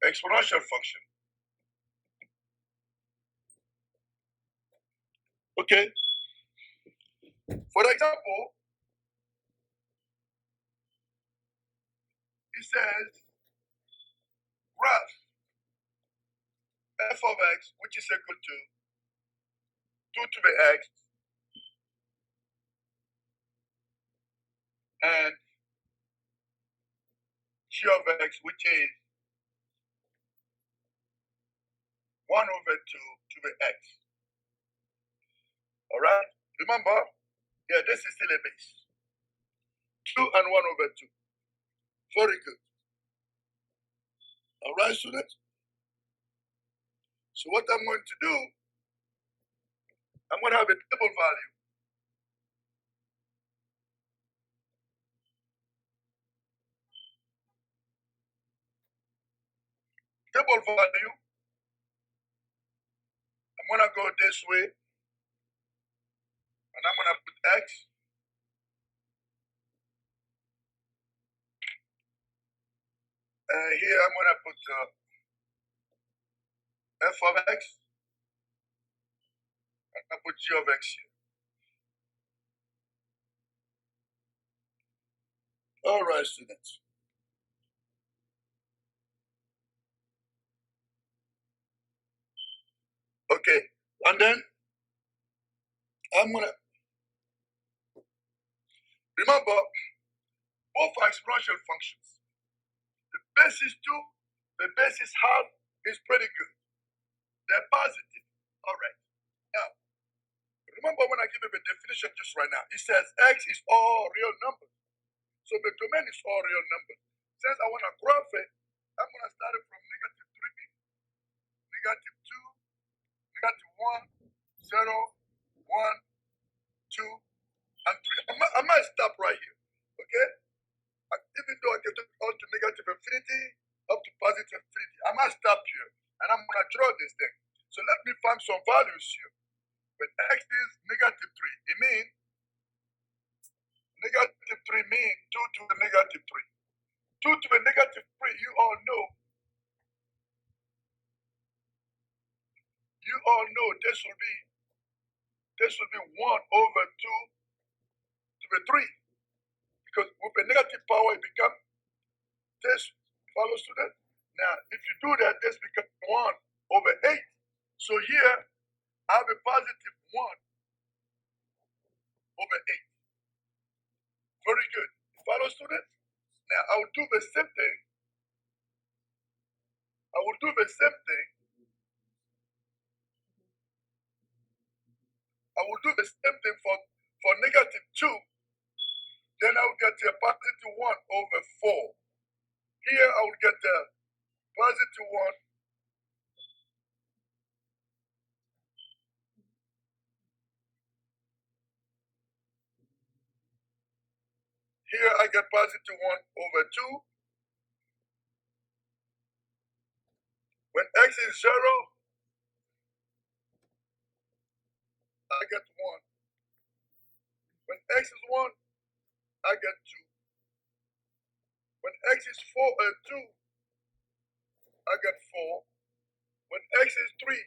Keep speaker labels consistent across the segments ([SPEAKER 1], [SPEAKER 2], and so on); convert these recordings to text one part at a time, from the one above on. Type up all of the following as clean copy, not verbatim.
[SPEAKER 1] exponential function. Okay. For example, it says graph f of x, which is equal to 2 to the x, and g of x, which is 1 over 2 to the x. All right? Remember, yeah, this is still a base. 2 and 1 over 2. Very good. All right, students? So what I'm going to do, I'm going to have a table value. Table value, I'm going to go this way, and I'm going to put x. And here I'm going to put f of x, and I put g of x here. All right, students. Okay, and then I'm going to, remember, both are exponential functions. The basis 2, the basis half is pretty good. They're positive. All right. Now, remember when I give you the definition just right now, it says x is all real numbers. So the domain is all real numbers. Since I want to graph it, I'm going to start it from negative 3, negative 2, negative 1, 0, 1, 2, and 3. I might stop right here. Okay? Even though I can take all to negative infinity, up to positive infinity, I might stop here. And I'm going to draw this thing. So let me find some values here. When x is negative 3, it means negative 3 means 2 to the negative 3. 2 to the negative 3, you all know this will be 1 over 2 to the 3. Because with a negative power, it becomes this. Follow, student? Now, if you do that, this becomes 1 over 8. So here, I have a positive 1 over 8. Very good. Follow, student? Now, I will do the same thing. For negative 2. Then I will get a positive 1 over 4. Here, I will get a positive 1 . Here I get positive 1 over 2. When x is 0, I get 1. When x is 1, I get 2. When x is 2, I get 4. When x is 3,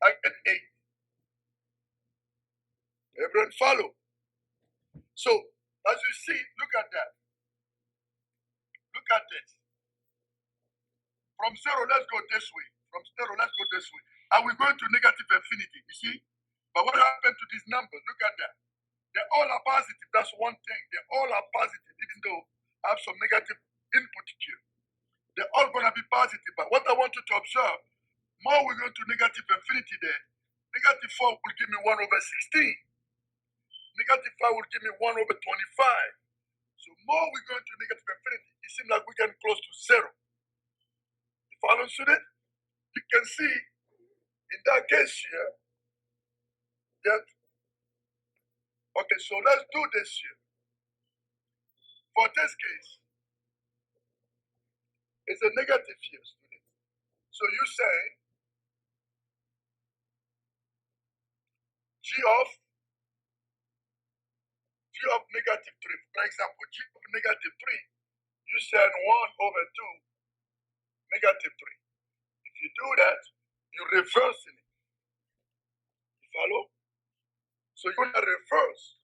[SPEAKER 1] I get 8. Everyone follow? So, as you see, look at that. Look at this. From 0, let's go this way. Are we going to negative infinity? You see? But what happened to these numbers? Look at that. They all are positive. That's one thing. They all are positive, even though I have some negative input here. They're all going to be positive. But what I want you to observe, more we go to negative infinity there. Negative 4 will give me 1 over 16. Negative 5 will give me 1 over 25. So more we go into negative infinity, it seems like we're getting close to 0. You follow, student? You can see in that case here that, okay, so let's do this here. For this case, it's a negative here, student. So you say g of of negative 3, for example, G of negative 3, you send 1 over 2, negative 3. If you do that, you're reversing it. You follow? So you're going to reverse,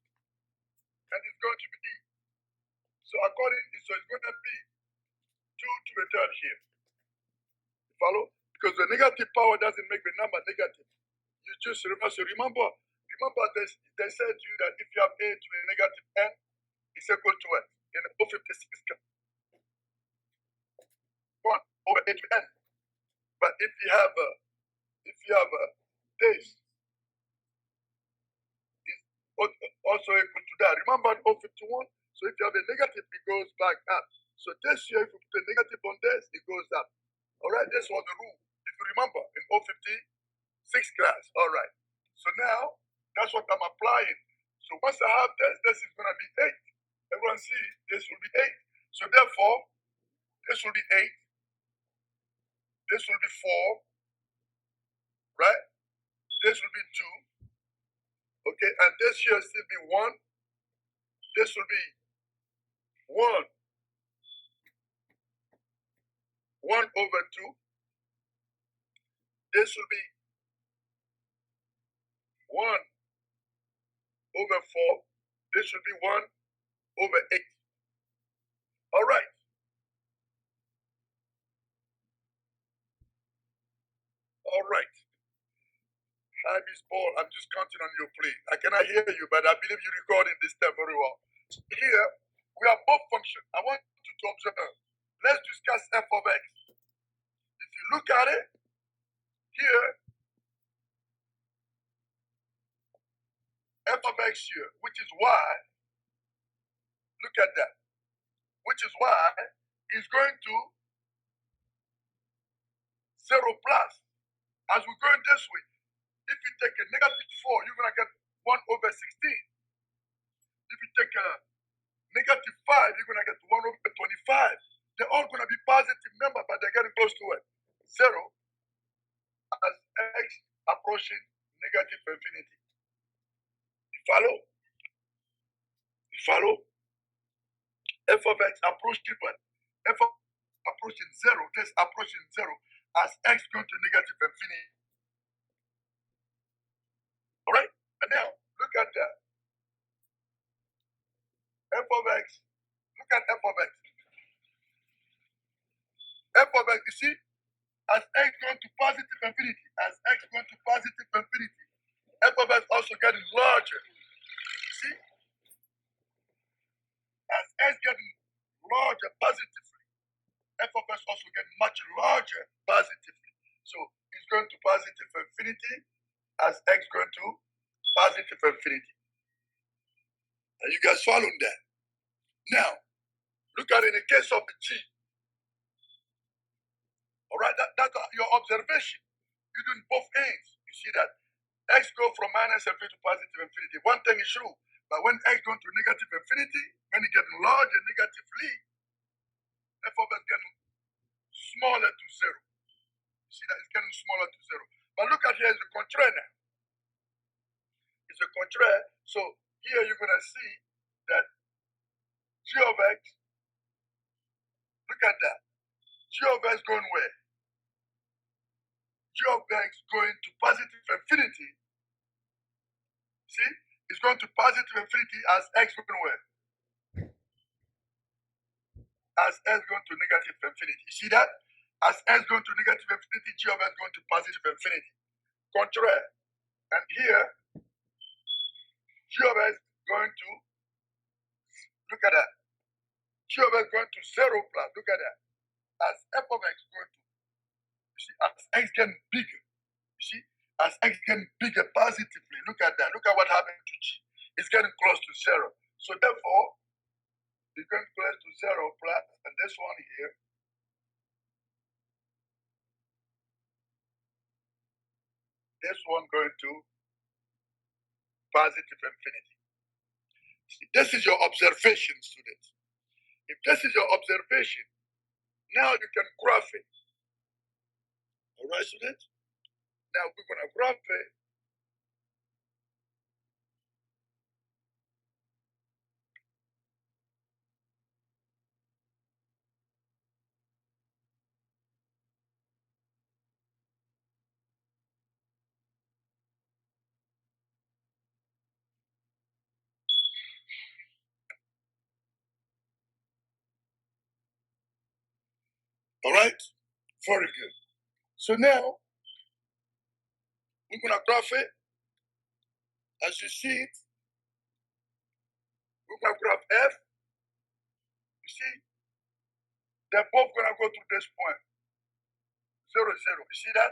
[SPEAKER 1] and it's going to be, so it's going to be 2 to the third here. You follow? Because the negative power doesn't make the number negative. You just reverse it. Remember they said to you that if you have a to the negative n, it's equal to what? In 056, 1 over a to n. But if you have this, it's also equal to that. Remember in 051? So if you have a negative, it goes back up. So this here, if you put a negative on this, it goes up. All right, this was the rule. If you remember, in 056 class. All right. So now, that's what I'm applying. So once I have this is going to be 8. Everyone see, this will be 8. So therefore, this will be 8. This will be 4. Right? This will be 2. Okay, and this here still be 1. This will be 1. 1 over 2. This will be 1 over 4. This will be 1 over 8. All right. All right. Time is ball. I'm just counting on you, please. I cannot hear you, but I believe you're recording this step very well. Here, we have both functions. I want you to observe. Let's discuss f of x. If you look at it, here, f of x here, which is y, look at that, which is y, is going to 0 plus. As we're going this way, if you take a negative 4, you're going to get 1 over 16. If you take a negative 5, you're going to get 1 over 25. They're all going to be positive numbers, but they're getting close to it. 0 as x approaching negative infinity. You follow? You follow? F of x approaching what? F of approaching 0, this approaching 0 as x going to negative infinity. All right? And now, look at that. F of x, look at f of x. F of x, you see, as x going to positive infinity, as x going to positive infinity, f of x also getting larger. You see? As x getting larger positively, f of x also getting much larger positively. So it's going to positive infinity as x going to positive infinity. Are you guys following that? Now, look at it in the case of the g. All right, that's your observation. You're doing both ends. You see that x go from minus infinity to positive infinity. One thing is true, but when x goes to negative infinity, when it gets larger negatively, f of x getting smaller to 0. You see that it's getting smaller to 0. But look at here, it's the contraire now. It's a contraire. So here you're going to see that g of x, look at that. G of x going where? G of x going to positive infinity. See? It's going to positive infinity as x going where? As x going to negative infinity. You see that? As x going to negative infinity, g of x going to positive infinity. Contraire. And here, g of x going to, look at that. G of x going to 0 plus, look at that. As f of x going to, you see, as x getting bigger, you see, as x getting bigger positively, look at that. Look at what happened to g. It's getting close to 0. So therefore, it's going close to 0 plus, and this one here, this one going to positive infinity. See, this is your observation, students. If this is your observation, now you can graph it. All right, students? Now we're going to graph it. All right? Very good. So now, we're going to graph it. As you see it, we're going to graph F. You see, they're both going to go to this point. 0, 0. You see that?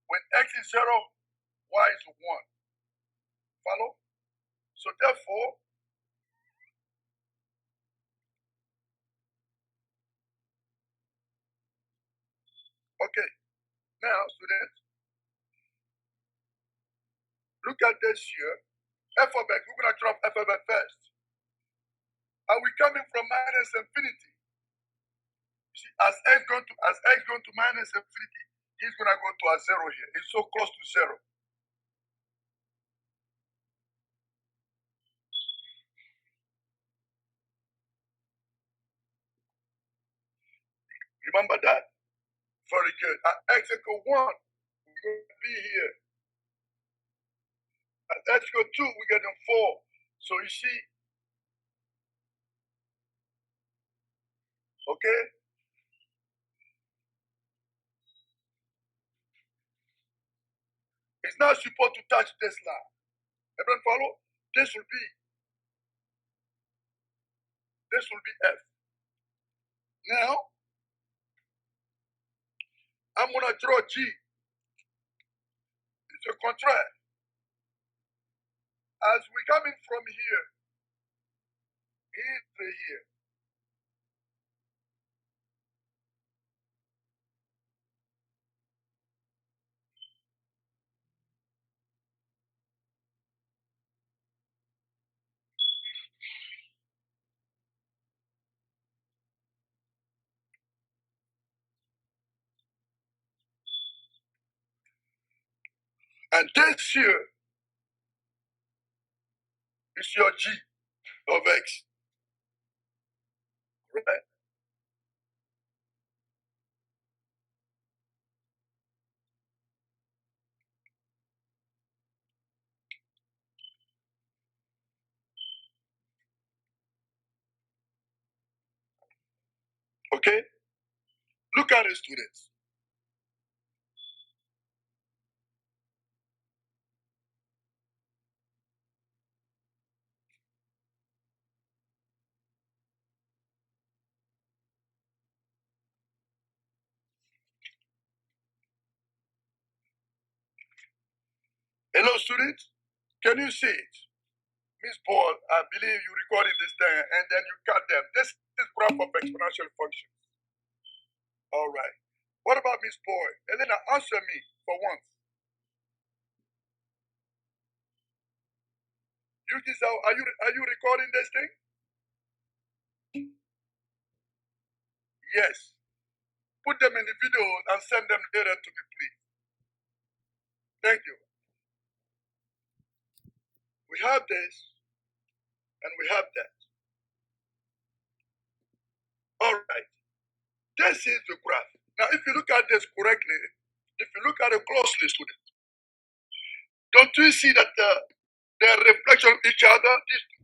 [SPEAKER 1] When X is 0, Y is 1. Follow? So therefore, okay, now students, look at this here. F of X, we're going to drop F of X first. Are we coming from minus infinity? You see, as X going to minus infinity, he's going to go to a 0 here. It's so close to 0. Remember that? Very good. At X equal 1, we're going to be here. At X equal 2, we're getting 4. So you see, okay? It's not supposed to touch this line. Everyone follow? This will be F. Now, I'm going to draw G. It's a contrast. As we're coming from here, here. And this here is your G of X. Right? Okay? Look at it, students. Hello, students. Can you see it? Miss Paul, I believe you recorded this thing and then you cut them. This is graph of exponential functions. All right. What about Miss Paul? Elena, answer me for once. You decide, are you recording this thing? Yes. Put them in the video and send them later to me, please. Thank you. We have this and we have that. All right. This is the graph. Now, if you look at this correctly, if you look at it closely, students, don't you see that they're reflection of each other? These